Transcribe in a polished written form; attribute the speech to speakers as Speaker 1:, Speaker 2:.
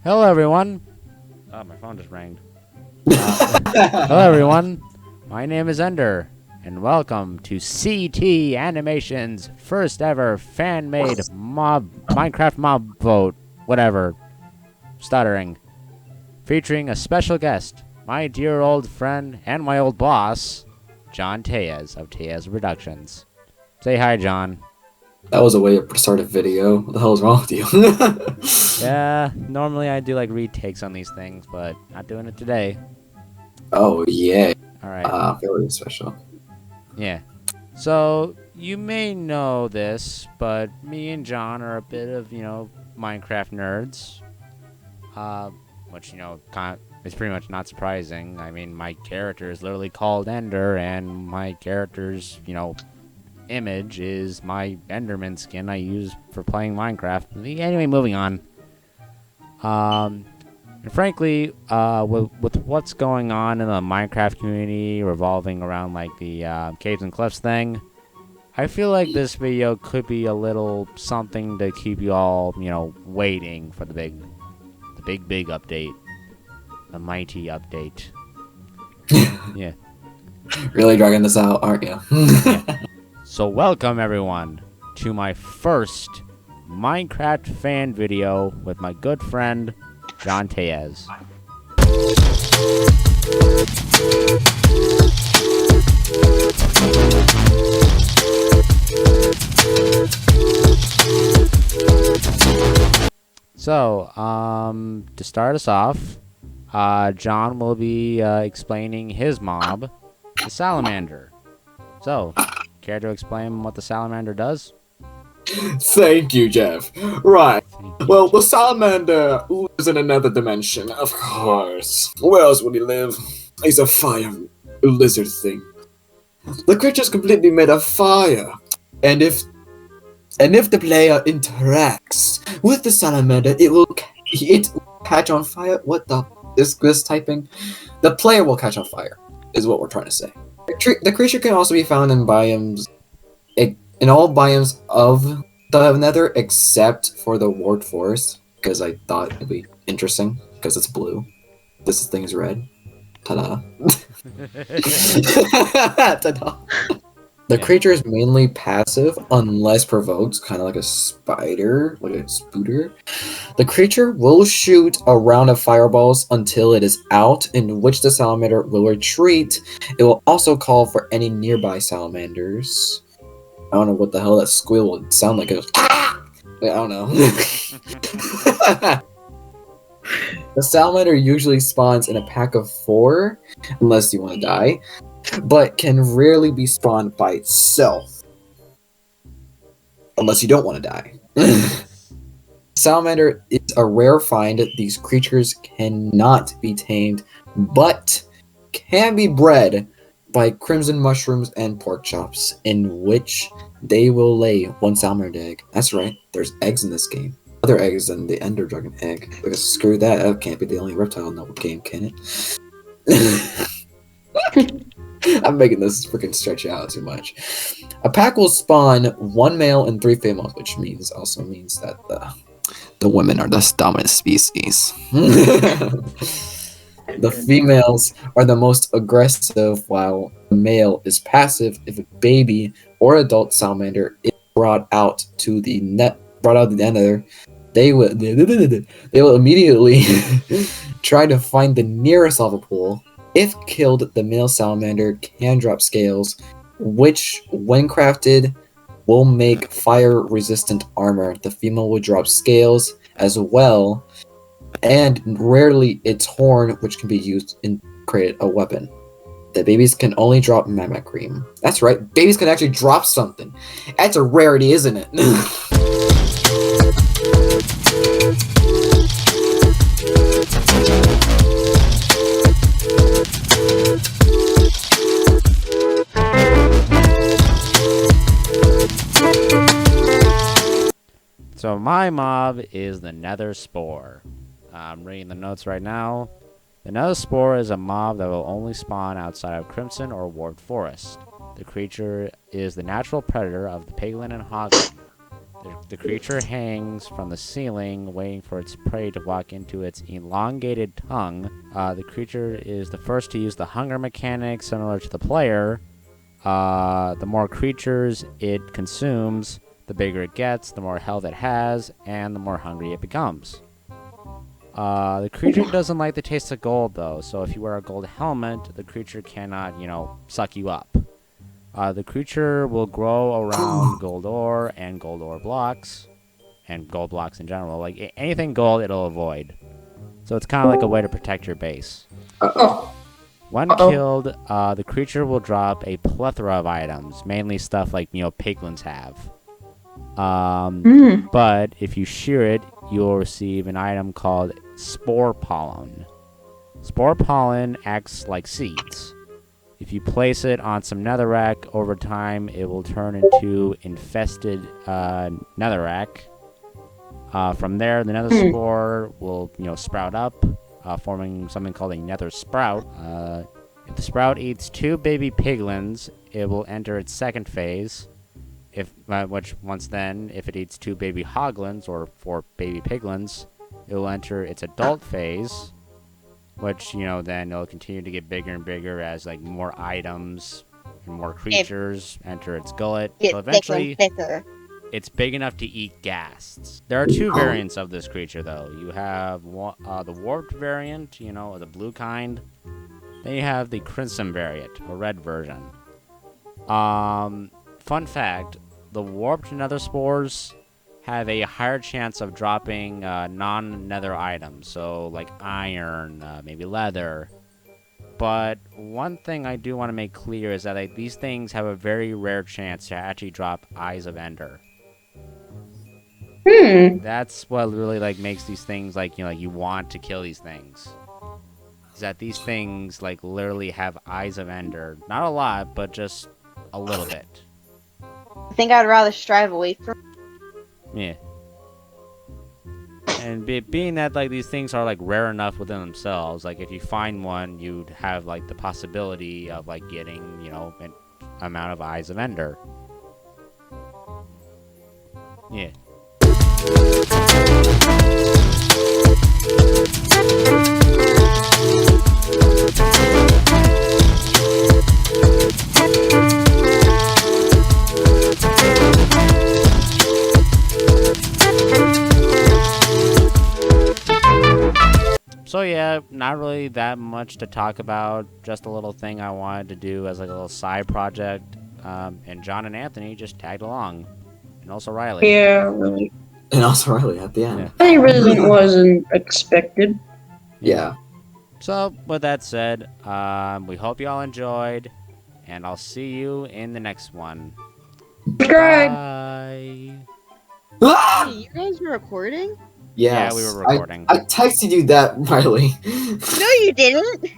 Speaker 1: Hello, everyone. Oh, my phone just rang. Hello, everyone. My name is Ender, and welcome to C.T.Animations' first ever fan-made Minecraft mob vote, whatever, stuttering, featuring a special guest, my dear old friend and my old boss, John Tellez of Tellez Productions. Say hi, John.
Speaker 2: That was a way to start a video. What the hell is wrong with you?
Speaker 1: Yeah, normally I do like retakes on these things, but not doing it today.
Speaker 2: Oh yeah.
Speaker 1: All right.
Speaker 2: Very special.
Speaker 1: Yeah. So, you may know this, but me and John are a bit of, Minecraft nerds. Which, is pretty much not surprising. I mean, my character is literally called Ender, and my character's, image is my Enderman skin I use for playing Minecraft. Anyway, moving on. And frankly, with what's going on in the Minecraft community revolving around like the caves and cliffs thing, I feel like this video could be a little something to keep you all, waiting for the big update, the mighty update. Yeah.
Speaker 2: Really dragging this out, aren't you?
Speaker 1: Yeah. So welcome everyone to my first Minecraft fan video with my good friend John Tellez. So, to start us off, John will be explaining his mob, the Salamander. So, care to explain what the Salamander does?
Speaker 2: Thank you, Jeff. Right. Well, the salamander lives in another dimension, of course. Where else would he live? He's a fire lizard thing. The creature's completely made of fire. And if the player interacts with the salamander, it will catch on fire. What the is this typing? The player will catch on fire, is what we're trying to say. The creature can also be found in biomes, in all biomes of the Nether except for the Ward Forest, because I thought it'd be interesting because it's blue. This thing is red. Ta-da! Ta-da! The creature is mainly passive unless provoked, kind of like a spider, like a spooter. The creature will shoot a round of fireballs until it is out, in which the salamander will retreat. It will also call for any nearby salamanders. I don't know what the hell that squeal would sound like. It was, I don't know. The salamander usually spawns in a pack of 4, unless you want to die, but can rarely be spawned by itself, unless you don't want to die. Salamander is a rare find. These creatures cannot be tamed, but can be bred by crimson mushrooms and pork chops, in which they will lay 1 salamander egg. That's right, there's eggs in this game. Other eggs than the ender dragon egg. Because screw that, that can't be the only reptile in the game, can it? I'm making this freaking stretch out too much. A pack will spawn 1 male and 3 females, which also means that the women are the dominant species. The females are the most aggressive, while the male is passive. If a baby or adult salamander is brought out of the nether, they will immediately try to find the nearest lava pool. If killed, the male salamander can drop scales, which, when crafted, will make fire-resistant armor. The female will drop scales as well, and rarely its horn, which can be used in create a weapon. The babies can only drop mama cream. That's right, babies can actually drop something. That's a rarity, isn't it?
Speaker 1: So my mob is the Nether Spore. I'm reading the notes right now. The Nether Spore is a mob that will only spawn outside of Crimson or Ward Forest. The creature is the natural predator of the piglin and hoglin. The creature hangs from the ceiling, waiting for its prey to walk into its elongated tongue. The creature is the first to use the hunger mechanic, similar to the player. The more creatures it consumes, the bigger it gets, the more health it has, and the more hungry it becomes. The creature doesn't like the taste of gold, though, so if you wear a gold helmet, the creature cannot, suck you up. The creature will grow around gold ore and gold ore blocks, and gold blocks in general. Like, anything gold, it'll avoid. So it's kind of like a way to protect your base. When killed, the creature will drop a plethora of items, mainly stuff like, piglins have. But if you shear it, you'll receive an item called Spore Pollen. Spore Pollen acts like seeds. If you place it on some netherrack, over time it will turn into infested netherrack. From there, the Nether Spore will, sprout up, forming something called a Nether Sprout. If the sprout eats 2 baby piglins, it will enter its second phase. If it eats 2 baby hoglins, or 4 baby piglins, it will enter its adult phase, which, then it'll continue to get bigger and bigger as, like, more items and more creatures enter its gullet. So eventually, it's big enough to eat ghasts. There are 2 variants of this creature, though. You have the warped variant, the blue kind. Then you have the crimson variant, or red version. Fun fact, the warped nether spores have a higher chance of dropping non-nether items, so like iron, maybe leather. But one thing I do want to make clear is that these things have a very rare chance to actually drop Eyes of Ender. That's what really makes these things you want to kill these things. Is that these things literally have Eyes of Ender. Not a lot, but just a little bit.
Speaker 3: I think I'd rather strive away from.
Speaker 1: Yeah. And being that these things are rare enough within themselves, if you find one, you'd have the possibility of getting an amount of Eyes of Ender. Yeah. So yeah, not really that much to talk about. Just a little thing I wanted to do as a little side project. And John and Anthony just tagged along. And also Riley.
Speaker 4: Yeah, really.
Speaker 2: And also Riley at the end.
Speaker 1: Yeah.
Speaker 4: I really wasn't expected.
Speaker 2: Yeah.
Speaker 1: So, with that said, we hope you all enjoyed. And I'll see you in the next one.
Speaker 4: Subscribe!
Speaker 1: Bye.
Speaker 2: Ah!
Speaker 3: Hey, you guys were recording?
Speaker 2: Yes.
Speaker 1: Yeah, we were recording.
Speaker 2: I texted you that, Riley.
Speaker 3: No, you didn't.